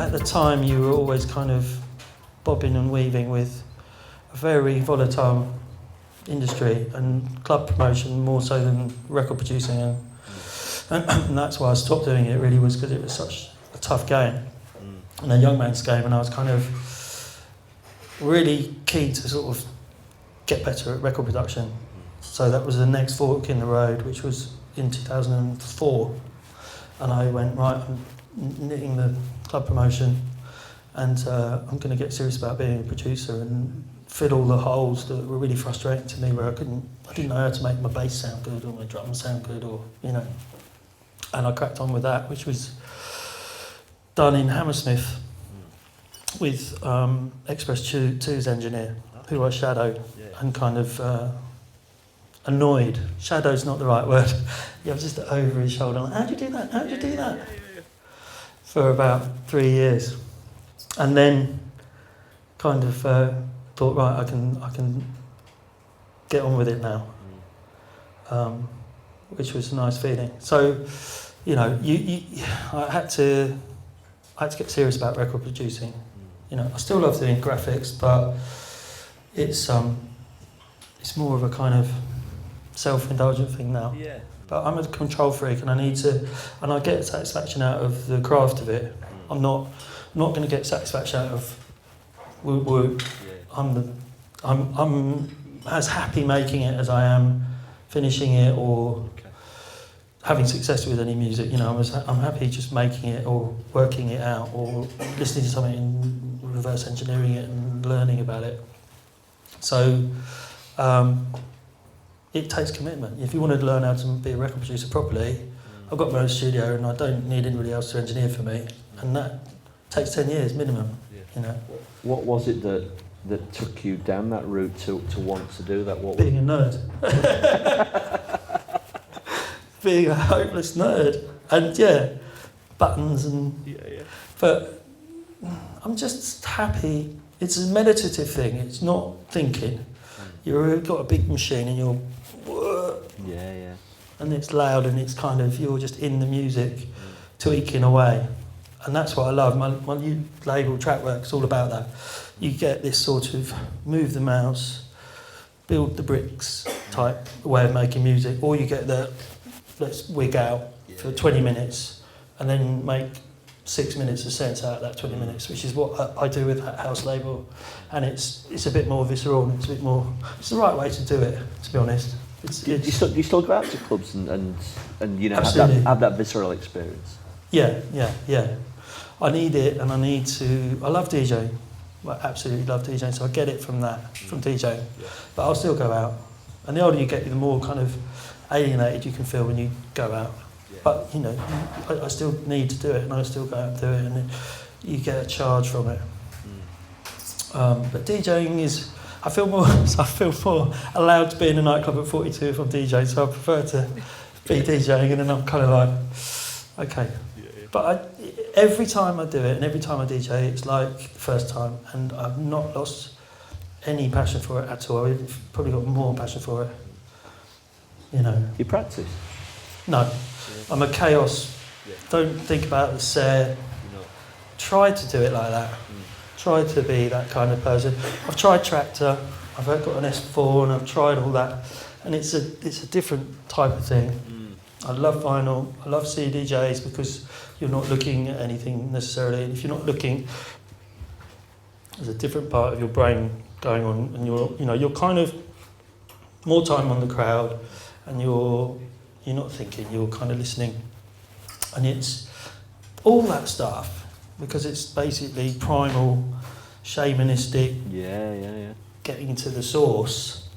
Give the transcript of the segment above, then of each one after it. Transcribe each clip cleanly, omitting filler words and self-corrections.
at the time you were always kind of bobbing and weaving with a very volatile industry and club promotion more so than record producing, and that's why I stopped doing it. Really was because it was such a tough game and a young man's game, and I was kind of really keen to sort of get better at record production. So that was the next fork in the road, which was in 2004, and I went, right, I'm knitting the club promotion, and I'm going to get serious about being a producer and fill all the holes that were really frustrating to me, where I didn't know how to make my bass sound good or my drums sound good, or and I cracked on with that, which was done in Hammersmith with Express 2's engineer, who I shadowed and kind of annoyed. Shadow's not the right word. Yeah, I was just over his shoulder, like, how'd you do that? How'd you do that? For about 3 years. And then kind of thought, right, I can get on with it now, which was a nice feeling. So, I had to get serious about record producing. I still love doing graphics, but it's more of a kind of self-indulgent thing now. Yeah. But I'm a control freak, and I get satisfaction out of the craft of it. I'm not going to get satisfaction out of whoop whoop. Yeah. I'm as happy making it as I am finishing it or having success with any music. I'm happy just making it or working it out or listening to something and reverse engineering it and learning about it. So it takes commitment. If you want to learn how to be a record producer properly, I've got my own studio and I don't need anybody else to engineer for me, and that takes 10 years minimum. What was it that took you down that route to want to do that? Being a nerd. Being a hopeless nerd. And buttons and... But I'm just happy. It's a meditative thing. It's not thinking. You've got a big machine and you're... And it's loud and it's kind of... You're just in the music, tweaking away. And that's what I love. My new label, Trackwork's all about that. You get this sort of move the mouse, build the bricks type way of making music, or you get the let's wig out for 20 minutes and then make 6 minutes of sense out of that 20 minutes, which is what I do with that house label. And it's a bit more visceral and it's the right way to do it, to be honest. Do you still go out to clubs and have that visceral experience? Yeah. I need it, and I love DJing. I absolutely love DJing, so I get it from DJing. But I'll still go out. And the older you get, the more kind of alienated you can feel when you go out. But, I still need to do it, and I still go out and do it, and you get a charge from it. But DJing is... I feel more allowed to be in a nightclub at 42 if I'm DJing, so I prefer to be DJing, and then I'm kind of like, okay. But every time I do it and every time I DJ, it's like the first time, and I've not lost any passion for it at all. I've probably got more passion for it. You practice? No. I'm a chaos. Don't think about the set. Try to do it like that. Try to be that kind of person. I've tried Tractor, I've got an S4, and I've tried all that, and it's a different type of thing. I love vinyl, I love CDJs because you're not looking at anything necessarily, and if you're not looking, there's a different part of your brain going on, and you're kind of more time on the crowd, and you're not thinking, you're kind of listening, and it's all that stuff because it's basically primal, shamanistic, getting to the source,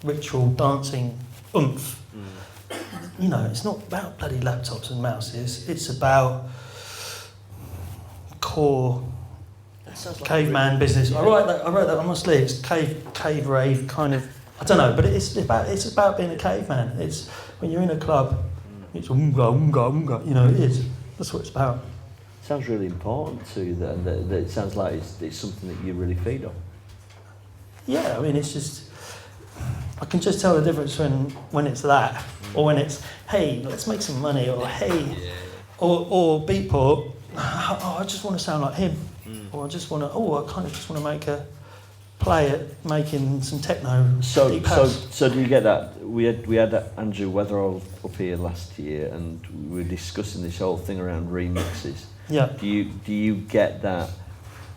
ritual, dancing, oomph. It's not about bloody laptops and mouses. It's about core caveman business. I wrote that on my sleeve. It's cave rave kind of. I don't know, but it's about being a caveman. It's when you're in a club. It's unga unga unga. It is. That's what it's about. Sounds really important to you. That it sounds like it's something that you really feed on. Yeah, I mean, it's just. I can just tell the difference when it's that, or when it's, hey, let's make some money, or hey, or Beatport, oh, I just want to sound like him, or I just want to, I kind of just want to make a play at making some techno. So deep house. so do you get that? We had Andrew Weatherall up here last year, and we were discussing this whole thing around remixes. Yeah. Do you get that?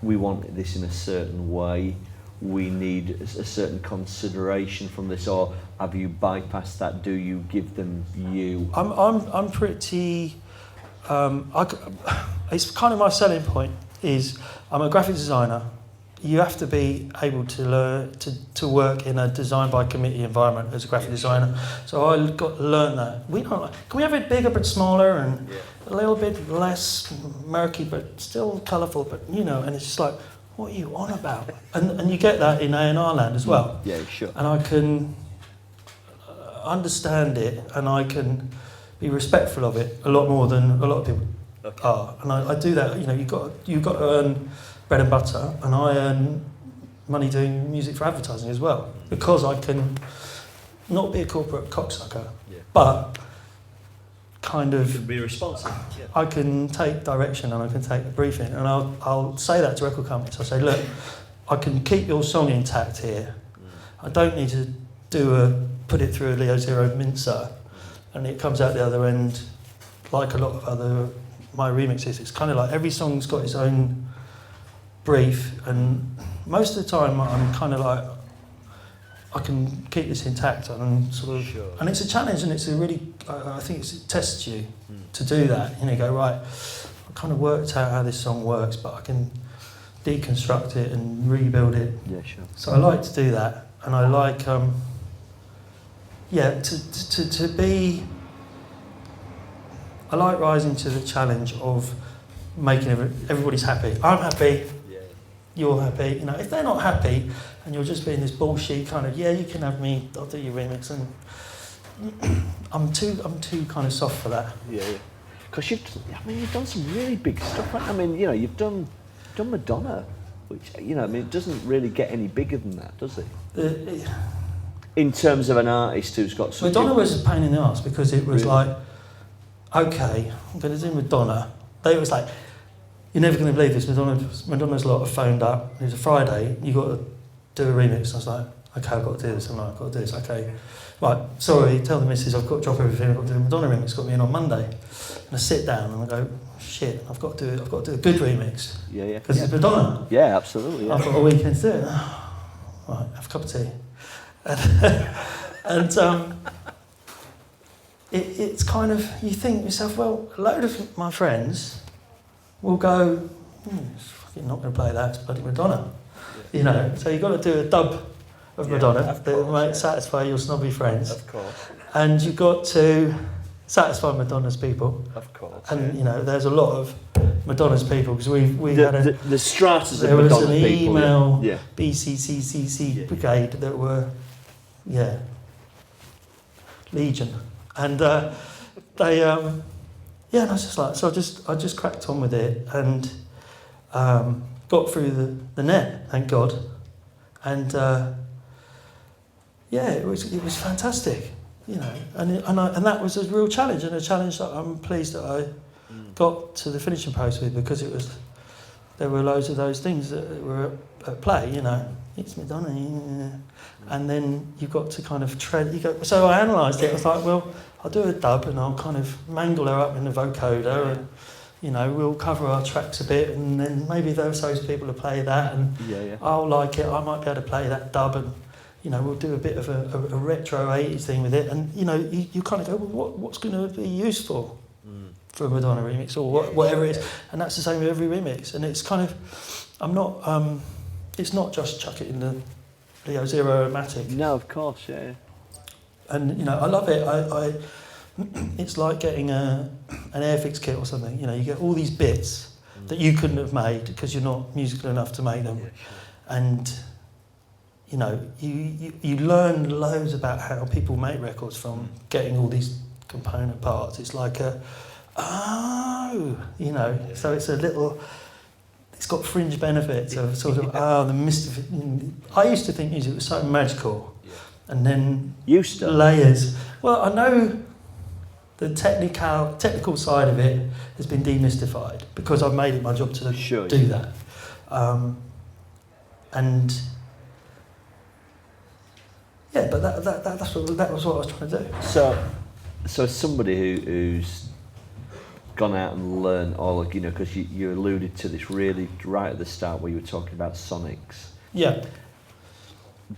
We want this in a certain way. We need a certain consideration from this, or have you bypassed that? Do you give them you? I'm pretty. It's kind of my selling point. Is I'm a graphic designer. You have to be able to learn to work in a design by committee environment as a graphic designer. So I learned that. We don't. Can we have it bigger but smaller and a little bit less murky but still colourful? But and it's just like, what are you on about? And you get that in A&R land as well. Yeah, sure. And I can understand it, and I can be respectful of it a lot more than a lot of people are. And I do that. You've got to earn bread and butter, and I earn money doing music for advertising as well, because I can not be a corporate cocksucker, but kind of You can be responsive. Yeah. I can take direction and I can take the briefing, and I'll say that to record companies. I say, look, I can keep your song intact here. I don't need to put it through a Leo Zero mincer, and it comes out the other end like a lot of other my remixes. It's kind of like every song's got its own brief, and most of the time I'm kind of like, I can keep this intact, and sort of, and it's a challenge, and it's a really, I think it tests you to do that. You go, right, I kind of worked out how this song works, but I can deconstruct it and rebuild it. Yeah, sure. So I like to do that, and I like, to be. I like rising to the challenge of making everybody's happy. I'm happy. You're happy. If they're not happy, and you're just being this bullshit kind of, you can have me, I'll do your remix, and I'm too kind of soft for that. Yeah. Because you've done some really big stuff. Right? You've done Madonna, which it doesn't really get any bigger than that, does it? In terms of an artist who's got some. Madonna was a pain in the arse, because it was like, okay, I'm going to do Madonna. It was like, you're never going to believe this. Madonna's lot have phoned up. It was a Friday. You got to do a remix. I was like, okay, I've got to do this. I'm like, I've got to do this. Okay, right. Sorry, tell the missus I've got to drop everything. I've got to do a Madonna remix. Got me in on Monday. And I sit down and I go, shit, I've got to do a good remix. Yeah. Because it's Madonna. Yeah, absolutely. Yeah. I've got a weekend to do it. Right, have a cup of tea. And it's kind of, you think to yourself, well, a load of my friends will go, it's fucking not going to play that, it's bloody Madonna. So you've got to do a dub of Madonna that might satisfy your snobby friends. Of course. And you've got to satisfy Madonna's people. Of course. And, there's a lot of Madonna's people, because we had the stratas of there was Madonna an people. email Yeah. BCCCC brigade that were, legion. And they, and I was just like, so I just cracked on with it, and got through the net, thank God. And it was fantastic, and that was a real challenge, and a challenge that I'm pleased that I got to the finishing post with, because there were loads of those things that were at play, it's Madonna, and then you've got to kind of tread. So I analysed it. I was like, well, I'll do a dub, and I'll kind of mangle her up in the vocoder, and we'll cover our tracks a bit, and then maybe those people will play that, and I'll like it. I might be able to play that dub, and we'll do a bit of a retro 80s thing with it, and you kind of go, well, what's going to be useful for a Madonna remix, or whatever it is, and that's the same with every remix. And it's kind of, it's not just chuck it in the Leo Zero-O-Matic. No, of course, yeah. And I love it. It's like getting an Airfix kit or something. You get all these bits that you couldn't have made because you're not musical enough to make them, and you learn loads about how people make records from getting all these component parts. It's like so it's a little. It's got fringe benefits of sort of the mystery. I used to think music was so magical, and then Used to. layers. Well, I know the technical side of it has been demystified because I've made it my job to do that. And yeah, but that was what I was trying to do. So somebody who's gone out and learned all, because you alluded to this really right at the start where you were talking about sonics. Yeah.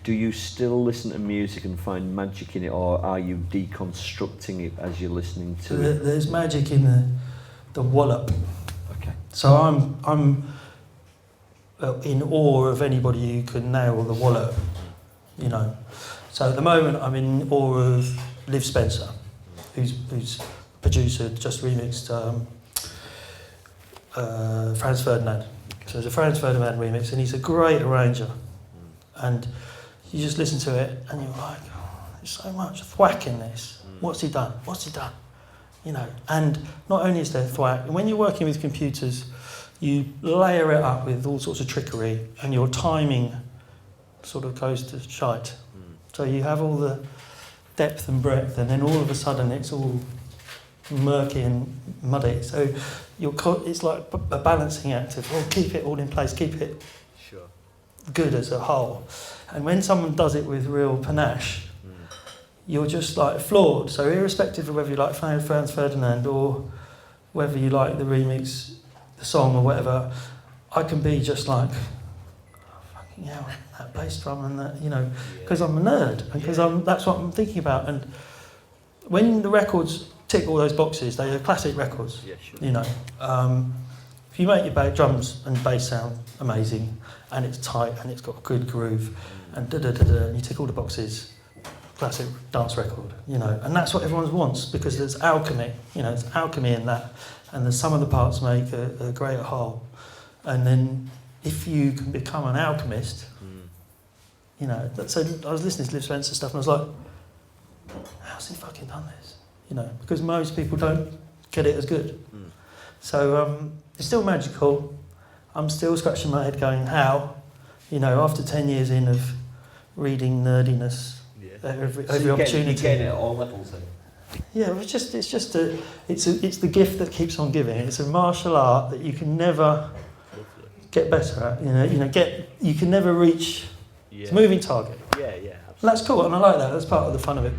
Do you still listen to music and find magic in it, or are you deconstructing it as you're listening to it? There's magic in the wallop. Okay. So I'm in awe of anybody who can nail the wallop, So at the moment I'm in awe of Liv Spencer, who's producer, just remixed Franz Ferdinand. So it's a Franz Ferdinand remix, and he's a great arranger. And you just listen to it, and you're like, oh, there's so much thwack in this. What's he done? And not only is there thwack, when you're working with computers, you layer it up with all sorts of trickery, and your timing sort of goes to shite. So you have all the depth and breadth, and then all of a sudden it's all murky and muddy. So it's like a balancing act of, keep it all in place, keep it good as a whole. And when someone does it with real panache, you're just like floored. So irrespective of whether you like Franz Ferdinand or whether you like the remix, the song or whatever, I can be just like, fucking hell, that bass drum and that, because I'm a nerd and because that's what I'm thinking about. And when the records tick all those boxes, they are classic records. Yeah, sure. If you make your drums and bass sound amazing, and it's tight and it's got a good groove, and and you tick all the boxes, classic dance record, and that's what everyone wants because there's alchemy, there's alchemy in that, and the sum of the parts make a greater whole. And then if you can become an alchemist, so I was listening to Liv Spencer stuff and I was like, how's he fucking done this? Because most people don't get it as good. So it's still magical. I'm still scratching my head going, how? After 10 years in of reading nerdiness, every opportunity. You're getting it at all levels then? Yeah, it's the gift that keeps on giving. It's a martial art that you can never get better at. You can never reach. It's a moving target. Yeah, absolutely. And that's cool, and I like that. That's part of the fun of it.